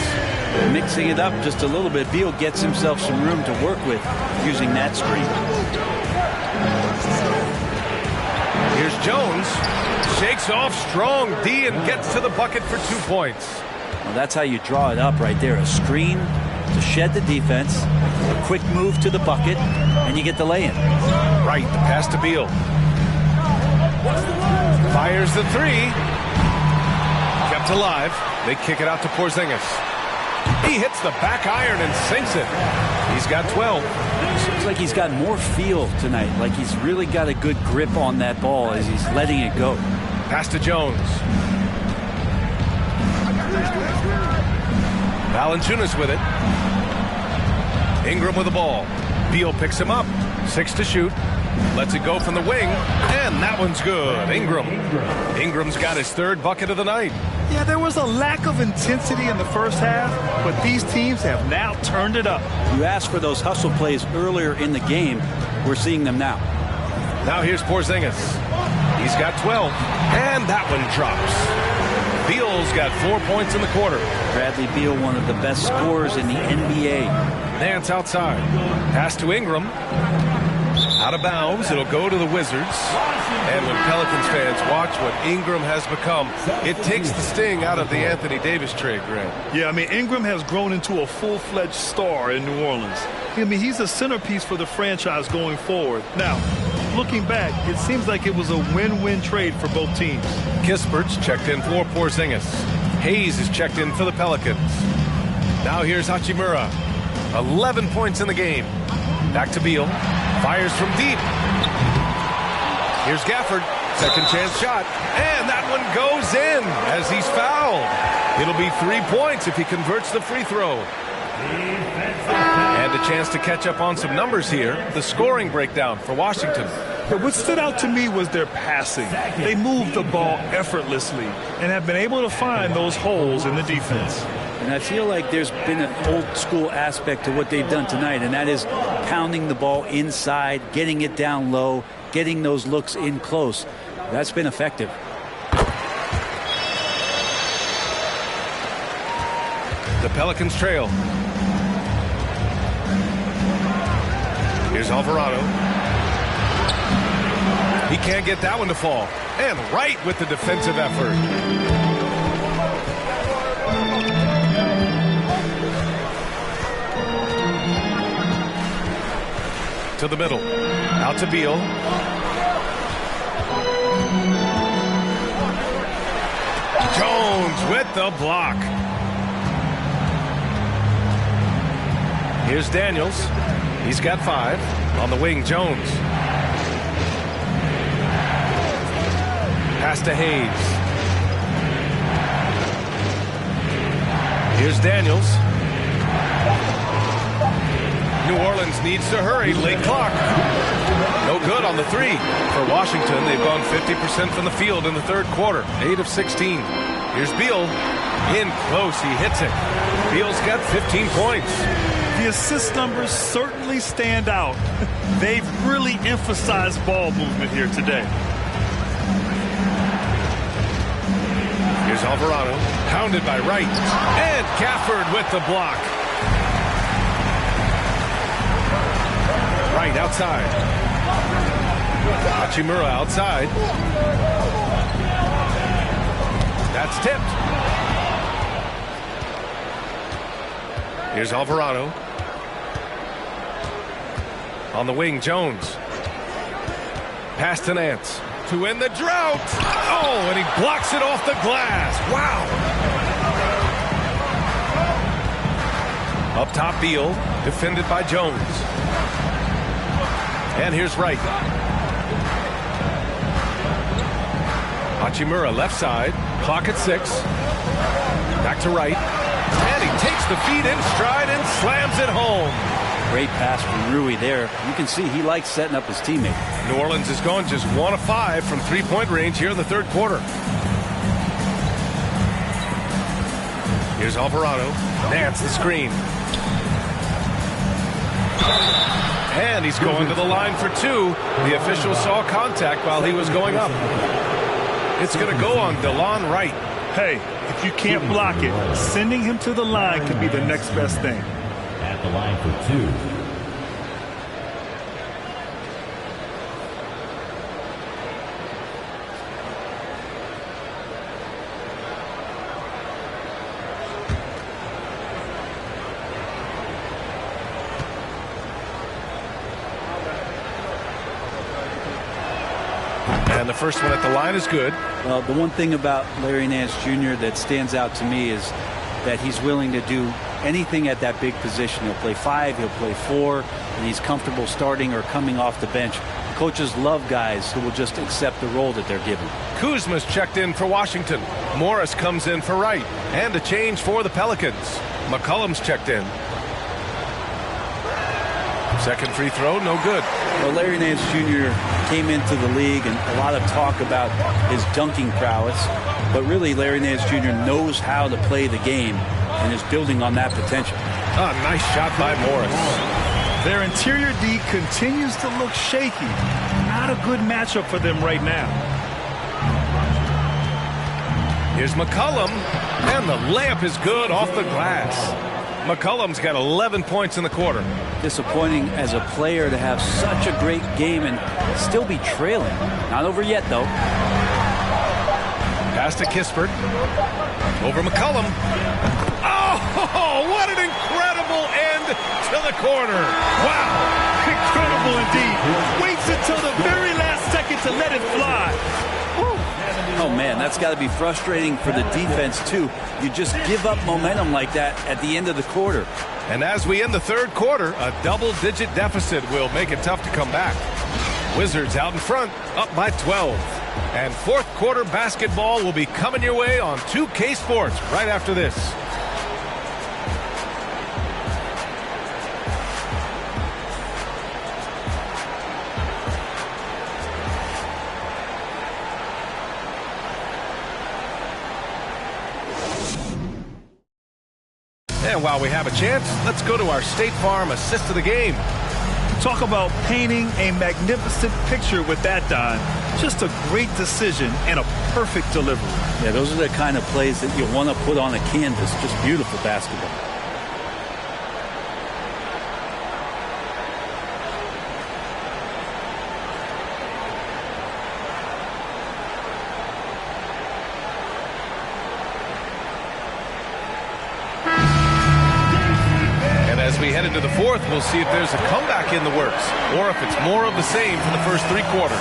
Mixing it up just a little bit, Beal gets himself some room to work with using that screen. Here's Jones. Shakes off strong D and gets to the bucket for 2 points. Well, that's how you draw it up right there. A screen to shed the defense, a quick move to the bucket, and you get the lay-in. Right, the pass to Beal. Fires the three. Kept alive. They kick it out to Porzingis. He hits the back iron and sinks it. He's got 12. Seems like he's got more feel tonight, like he's really got a good grip on that ball as he's letting it go. Pass to Jones. Valanciunas with it. Ingram with the ball. Beal picks him up. 6 to shoot. Lets it go from the wing. And that one's good. Ingram's got his 3rd bucket of the night. Yeah, there was a lack of intensity in the first half, but these teams have now turned it up. You asked for those hustle plays earlier in the game. We're seeing them now. Now here's Porzingis. He's got 12. And that one drops. Beal's got 4 points in the quarter. Bradley Beal, one of the best scorers in the NBA. Nance outside. Pass to Ingram. Out of bounds. It'll go to the Wizards. And when Pelicans fans watch what Ingram has become, it takes the sting out of the Anthony Davis trade, Grant. Yeah, I mean, Ingram has grown into a full-fledged star in New Orleans. I mean, he's a centerpiece for the franchise going forward. Now, looking back, it seems like it was a win-win trade for both teams. Kispert's checked in for Porzingis. Hayes is checked in for the Pelicans. Now here's Hachimura. 11 points in the game. Back to Beal. Fires from deep. Here's Gafford. Second chance shot. And that one goes in as he's fouled. It'll be 3 points if he converts the free throw. And a chance to catch up on some numbers here. The scoring breakdown for Washington. What stood out to me was their passing. They moved the ball effortlessly and have been able to find those holes in the defense. And I feel like there's been an old school aspect to what they've done tonight, and that is pounding the ball inside, getting it down low, getting those looks in close. That's been effective. The Pelicans trail. Here's Alvarado. He can't get that one to fall. And right with the defensive effort. To the middle. Out to Beal. Jones with the block. Here's Daniels. He's got 5. On the wing, Jones. Pass to Hayes. Here's Daniels. New Orleans needs to hurry. Late clock. No good on the 3. For Washington, they've gone 50% from the field in the third quarter. 8 of 16. Here's Beal. In close. He hits it. Beal's got 15 points. The assist numbers certainly stand out. They've really emphasized ball movement here today. Here's Alvarado. Pounded by Wright. And Gafford with the block. Wright outside. Hachimura outside. That's tipped. Here's Alvarado. On the wing, Jones. Pass to Nance. To end the drought. Oh, and he blocks it off the glass. Wow. Up top, Beal. Defended by Jones. And here's Wright. Hachimura left side. Clock at 6. Back to Wright. And he takes the feet in stride and slams it home. Great pass from Rui there. You can see he likes setting up his teammate. New Orleans has gone just 1 of 5 from three-point range here in the third quarter. Here's Alvarado. Nance the screen. And he's going to the line for 2. The official saw contact while he was going up. It's going to go on DeLon Wright. Hey, if you can't block it, sending him to the line could be the next best thing. At the line for 2. And the first one at the line is good. Well, the one thing about Larry Nance Jr. that stands out to me is that he's willing to do anything at that big position. He'll play 5, he'll play 4, and he's comfortable starting or coming off the bench. Coaches love guys who will just accept the role that they're given. Kuzma's checked in for Washington. Morris comes in for Wright. And a change for the Pelicans. McCollum's checked in. Second free throw, no good. Well, Larry Nance Jr. came into the league, and a lot of talk about his dunking prowess. But really, Larry Nance Jr. knows how to play the game and is building on that potential. Ah, nice shot by Morris. Their interior D continues to look shaky. Not a good matchup for them right now. Here's McCollum, and the layup is good off the glass. McCollum's got 11 points in the quarter. Disappointing as a player to have such a great game and still be trailing. Not over yet, though. Pass to Kispert. Over McCollum. Oh, what an incredible end to the corner. Wow, incredible indeed. Waits until the very last second to let it fly. Oh, man, that's got to be frustrating for the defense, too. You just give up momentum like that at the end of the quarter. And as we end the third quarter, a double-digit deficit will make it tough to come back. Wizards out in front, up by 12. And fourth quarter basketball will be coming your way on 2K Sports right after this. And while we have a chance, let's go to our State Farm assist of the game. Talk about painting a magnificent picture with that, Don. Just a great decision and a perfect delivery. Yeah, those are the kind of plays that you want to put on a canvas. Just beautiful basketball. As we head into the fourth, we'll see if there's a comeback in the works or if it's more of the same for the first 3 quarters.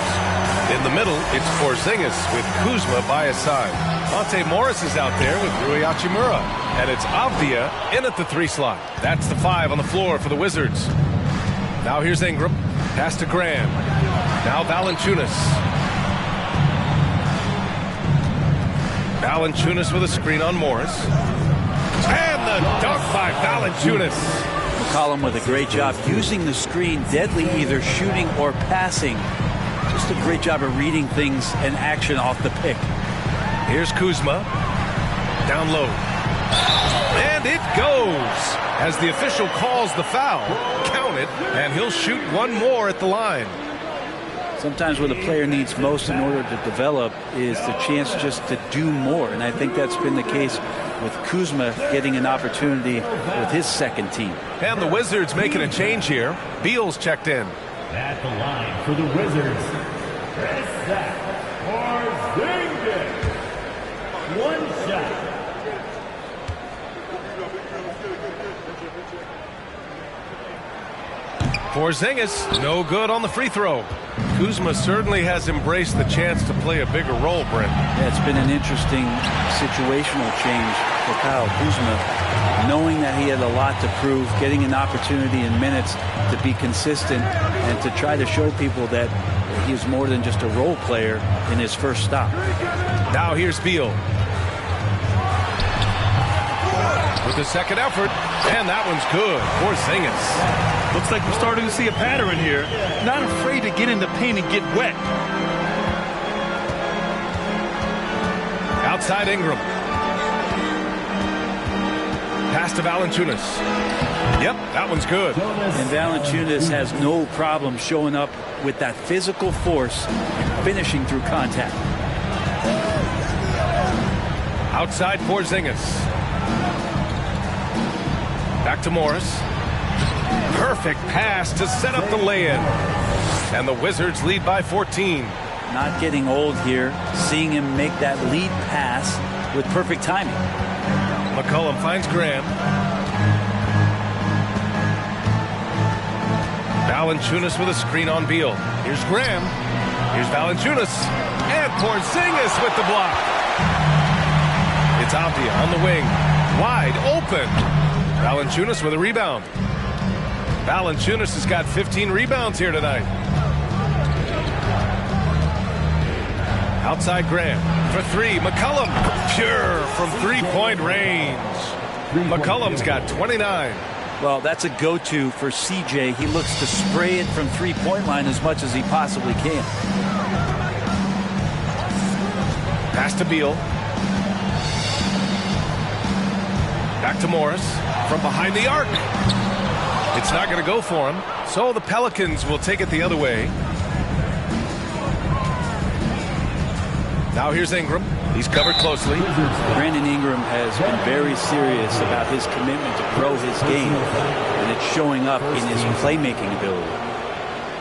In the middle, it's Porzingis with Kuzma by his side. Monte Morris is out there with Rui Hachimura. And it's Avdia in at the 3 slot. That's the 5 on the floor for the Wizards. Now here's Ingram. Pass to Graham. Now Valanciunas. Valanciunas with a screen on Morris. And the dunk by Valanciunas. McCollum with a great job using the screen, deadly either shooting or passing. Just a great job of reading things and action off the pick. Here's Kuzma. Down low. And it goes. As the official calls the foul, count it, and he'll shoot one more at the line. Sometimes what a player needs most in order to develop is the chance just to do more. And I think that's been the case with Kuzma getting an opportunity with his second team. And the Wizards making a change here. Beal's checked in. At the line for the Wizards, Porzingis. 1 shot. Porzingis, no good on the free throw. Kuzma certainly has embraced the chance to play a bigger role, Brent. Yeah, it's been an interesting situational change for Kyle Kuzma, knowing that he had a lot to prove, getting an opportunity in minutes to be consistent and to try to show people that he is more than just a role player in his first stop. Now here's Beal. With the second effort, and that one's good. Porzingis. Looks like we're starting to see a pattern here. Not afraid to get in the paint and get wet. Outside Ingram. Pass to Valanciunas. Yep, that one's good. And Valanciunas has no problem showing up with that physical force and finishing through contact. Outside Porzingis. Back to Morris. Perfect pass to set up the lay-in. And the Wizards lead by 14. Not getting old here, seeing him make that lead pass with perfect timing. McCollum finds Graham. Valanciunas with a screen on Beal. Here's Graham. Here's Valanciunas. And Porzingis with the block. It's Avdia on the wing. Wide open. Valanciunas with a rebound. Valanciunas has got 15 rebounds here tonight. Outside Graham for 3. McCollum pure from 3-point range. McCollum's got 29. Well, that's a go-to for CJ. He looks to spray it from 3-point line as much as he possibly can. Pass to Beal. Back to Morris from behind the arc. It's not going to go for him, so the Pelicans will take it the other way. Now here's Ingram. He's covered closely. Brandon Ingram has been very serious about his commitment to grow his game, and it's showing up in his playmaking ability.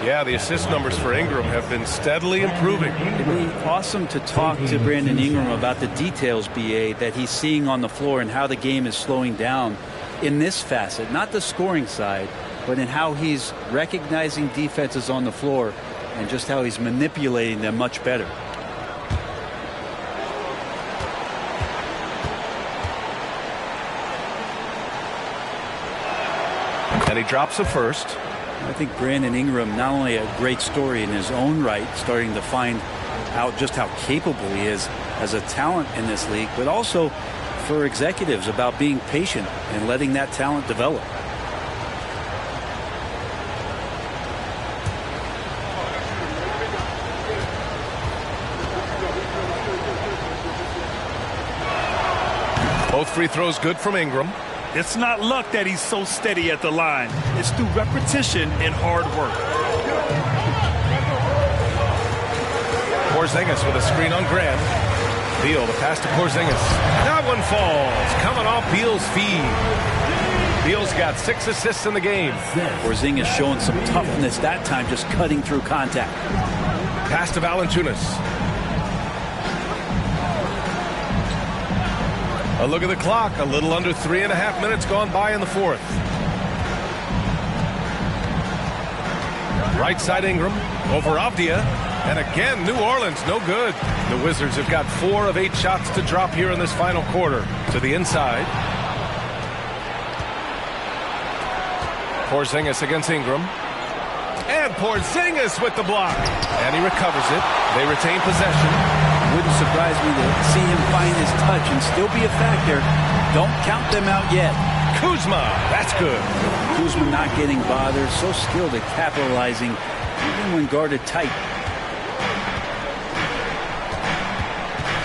Yeah, the assist numbers for Ingram have been steadily improving. It'd be awesome to talk to Brandon Ingram about the details, BA, that he's seeing on the floor and how the game is slowing down in this facet, not the scoring side, but in how he's recognizing defenses on the floor and just how he's manipulating them much better. And he drops the first. I think Brandon Ingram, not only a great story in his own right, starting to find out just how capable he is as a talent in this league, but also for executives about being patient and letting that talent develop. Both free throws good from Ingram. It's not luck that he's so steady at the line. It's through repetition and hard work. Porzingis with a screen on Graham. Beal, the pass to Porzingis. That one falls. Coming off Beal's feed. Beal's got 6 assists in the game. Porzingis showing some toughness that time, just cutting through contact. Pass to Valanciunas. A look at the clock. A little under 3.5 minutes gone by in the fourth. Right side Ingram over Avdia. And again, New Orleans, no good. The Wizards have got 4 of 8 shots to drop here in this final quarter. To the inside. Porzingis against Ingram. And Porzingis with the block. And he recovers it. They retain possession. Wouldn't surprise me to see him find his touch and still be a factor. Don't count them out yet. Kuzma, that's good. Kuzma not getting bothered, so skilled at capitalizing, even when guarded tight.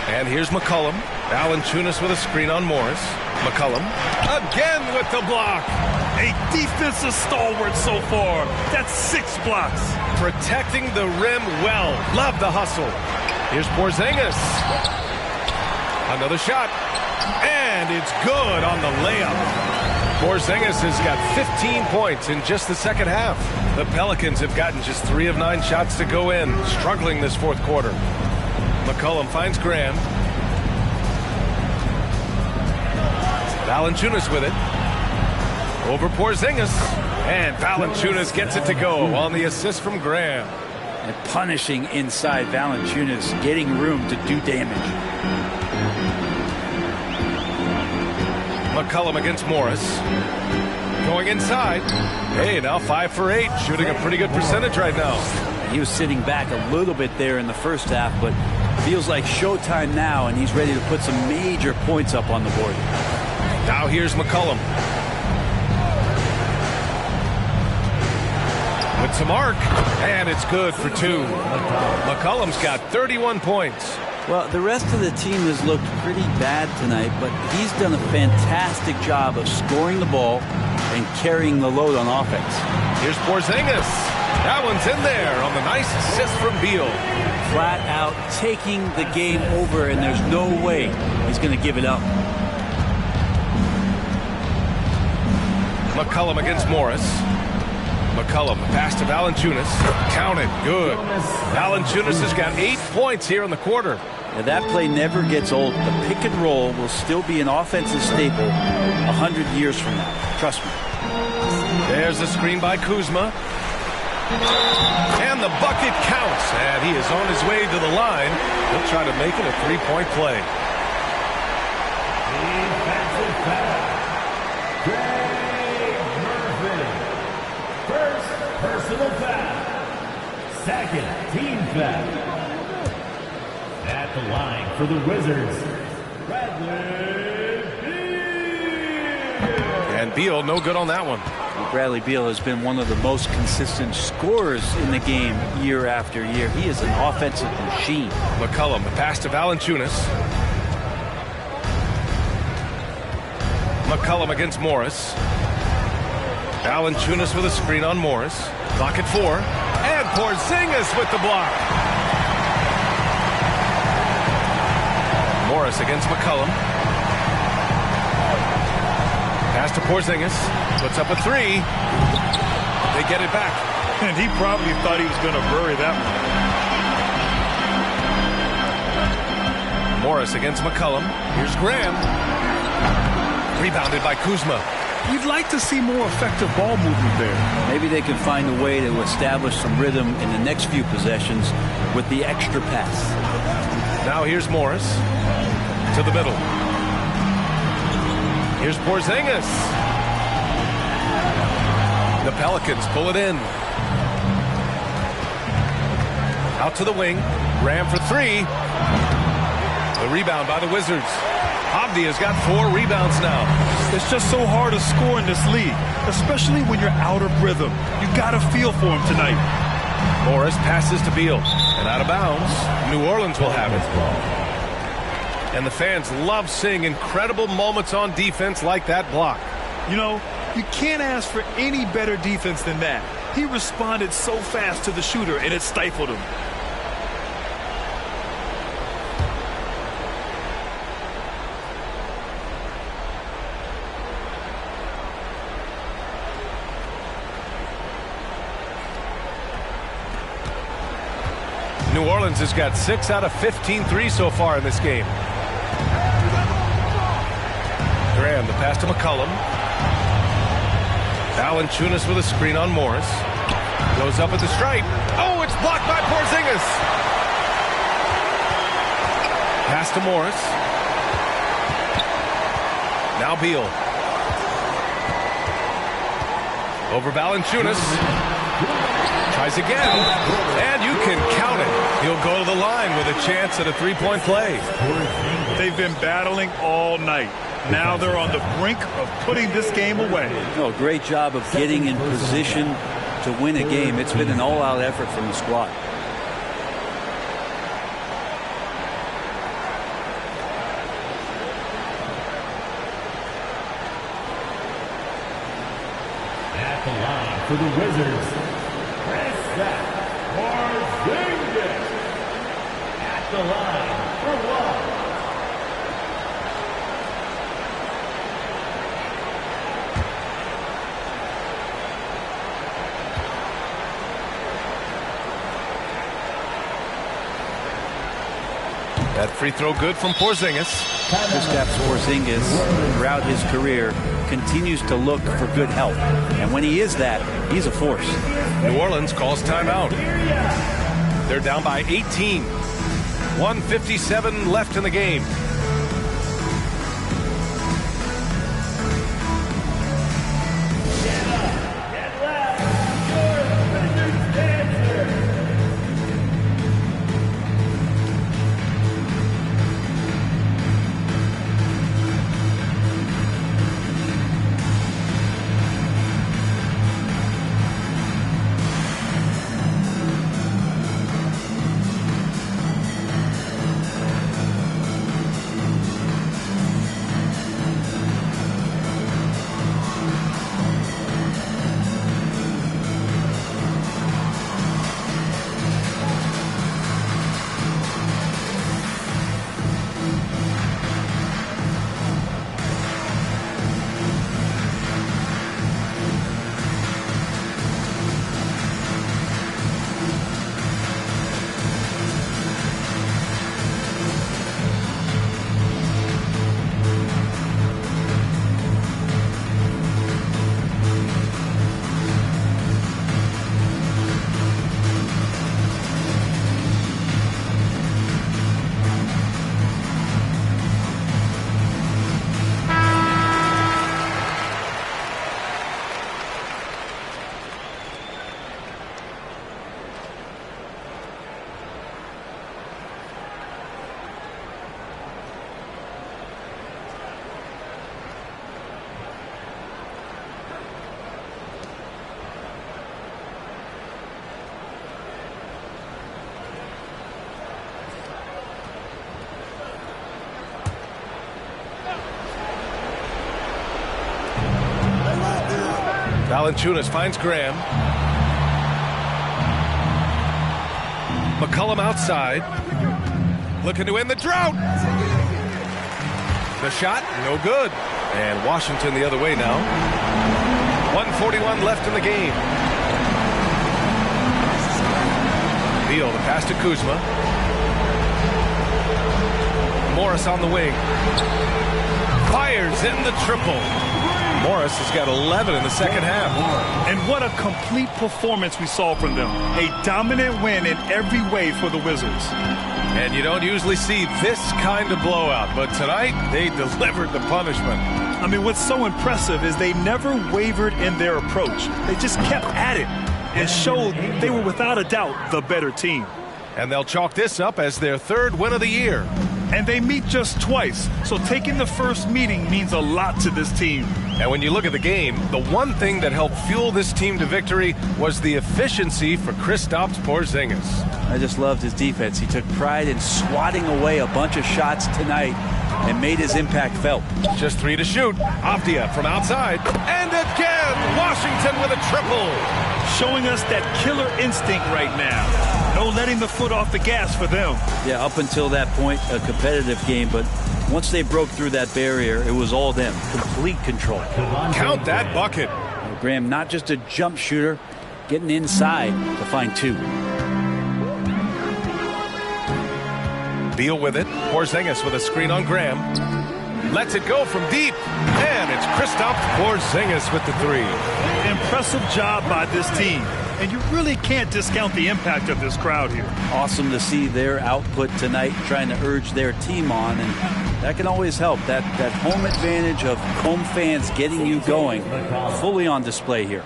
And here's McCollum. Valanciunas with a screen on Morris. McCollum again with the block. A defensive stalwart so far. That's 6 blocks. Protecting the rim well. Love the hustle. Here's Porzingis. Another shot. And it's good on the layup. Porzingis has got 15 points in just the second half. The Pelicans have gotten just 3 of 9 shots to go in. Struggling this fourth quarter. McCollum finds Graham. Valanciunas with it. Over Porzingis. And Valanciunas gets it to go on the assist from Graham. And punishing inside Valanciunas, getting room to do damage. McCollum against Morris. Going inside. Hey, now 5 for 8. Shooting a pretty good percentage right now. He was sitting back a little bit there in the first half, but feels like showtime now, and he's ready to put some major points up on the board. Now here's McCollum. With some arc, and it's good for 2. McCollum's got 31 points. Well, the rest of the team has looked pretty bad tonight, but he's done a fantastic job of scoring the ball and carrying the load on offense. Here's Porzingis. That one's in there on the nice assist from Beal. Flat out taking the game over, and there's no way he's going to give it up. McCollum against Morris. McCollum, pass to Valanciunas. Counted. Good. Valanciunas has got 8 points here in the quarter. Now that play never gets old. The pick and roll will still be an offensive staple 100 years from now. Trust me. There's a screen by Kuzma. And the bucket counts. And he is on his way to the line. He'll try to make it a 3-point play. Defensive foul. Personal foul. Second team foul. At the line for the Wizards, Bradley Beal. And Beal, no good on that one. Bradley Beal has been one of the most consistent scorers in the game year after year. He is an offensive machine. McCollum, the pass to Valanciunas. McCollum against Morris. Valanciunas with a screen on Morris. Clock at 4. And Porzingis with the block. Morris against McCollum. Pass to Porzingis. Puts up a 3. They get it back. And he probably thought he was going to bury that one. Morris against McCollum. Here's Graham. Rebounded by Kuzma. You'd like to see more effective ball movement there. Maybe they can find a way to establish some rhythm in the next few possessions with the extra pass. Now here's Morris to the middle. Here's Porzingis. The Pelicans pull it in. Out to the wing. Graham for 3. The rebound by the Wizards. Avdia's got 4 rebounds now. It's just so hard to score in this league, especially when you're out of rhythm. You got to feel for him tonight. Morris passes to Beal. And out of bounds, New Orleans will have it. And the fans love seeing incredible moments on defense like that block. You know, you can't ask for any better defense than that. He responded so fast to the shooter, and it stifled him. New Orleans has got 6 out of 15 threes so far in this game. Graham, the pass to McCollum. Valanciunas with a screen on Morris. Goes up at the stripe. Oh, it's blocked by Porzingis. Pass to Morris. Now Beal. Over Valanciunas. Tries again. And you can count it. He'll go to the line with a chance at a three-point play. They've been battling all night. Now they're on the brink of putting this game away. Oh, great job of getting in position to win a game. It's been an all-out effort from the squad. At the line for the Wizards, Kristaps Porzingis. At the line for one. That free throw good from Porzingis. Kristaps Porzingis, throughout his career, continues to look for good help. And when he is that, he's a force. New Orleans calls timeout. They're down by 18. 1:57 left in the game. Valanciunas finds Graham. McCollum outside. Looking to end the drought. The shot, no good. And Washington the other way now. 1:41 left in the game. Beal, the pass to Kuzma. Morris on the wing. Fires in the triple. Morris has got 11 in the second half. And what a complete performance we saw from them. A dominant win in every way for the Wizards. And you don't usually see this kind of blowout, but tonight they delivered the punishment. I mean, what's so impressive is they never wavered in their approach. They just kept at it and showed they were without a doubt the better team. And they'll chalk this up as their third win of the year. And they meet just twice, so taking the first meeting means a lot to this team. And when you look at the game, the one thing that helped fuel this team to victory was the efficiency for Kristaps Porzingis. I just loved his defense. He took pride in swatting away a bunch of shots tonight and made his impact felt. Just 3 to shoot. Avdia from outside. And again, Washington with a triple. Showing us that killer instinct right now. No letting the foot off the gas for them. Yeah, up until that point, a competitive game, but once they broke through that barrier, it was all them. Complete control. Count that bucket. Graham, not just a jump shooter, getting inside to find 2. Deal with it. Porzingis with a screen on Graham. Lets it go from deep. And it's Kristaps Porzingis with the 3. Impressive job by this team. And you really can't discount the impact of this crowd here. Awesome to see their output tonight, trying to urge their team on, and that can always help. That home advantage of home fans getting you going, fully on display here.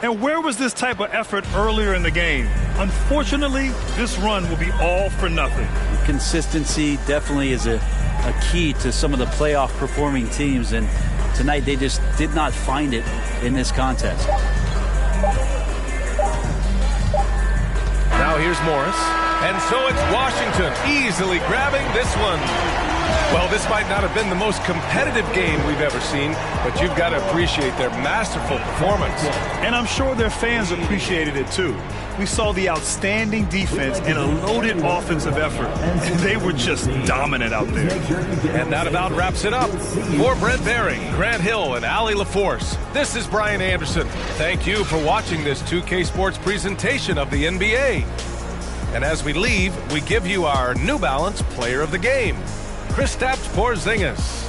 And where was this type of effort earlier in the game? Unfortunately, this run will be all for nothing. Consistency definitely is a key to some of the playoff performing teams, and tonight they just did not find it in this contest. Now here's Morris. And so it's Washington easily grabbing this one. Well, this might not have been the most competitive game we've ever seen, but you've got to appreciate their masterful performance. And I'm sure their fans appreciated it too. We saw the outstanding defense and a loaded offensive effort. And they were just dominant out there. And that about wraps it up. For Brent Barry, Grant Hill, and Allie LaForce, this is Brian Anderson. Thank you for watching this 2K Sports presentation of the NBA. And as we leave, we give you our New Balance Player of the Game, Kristaps Porzingis.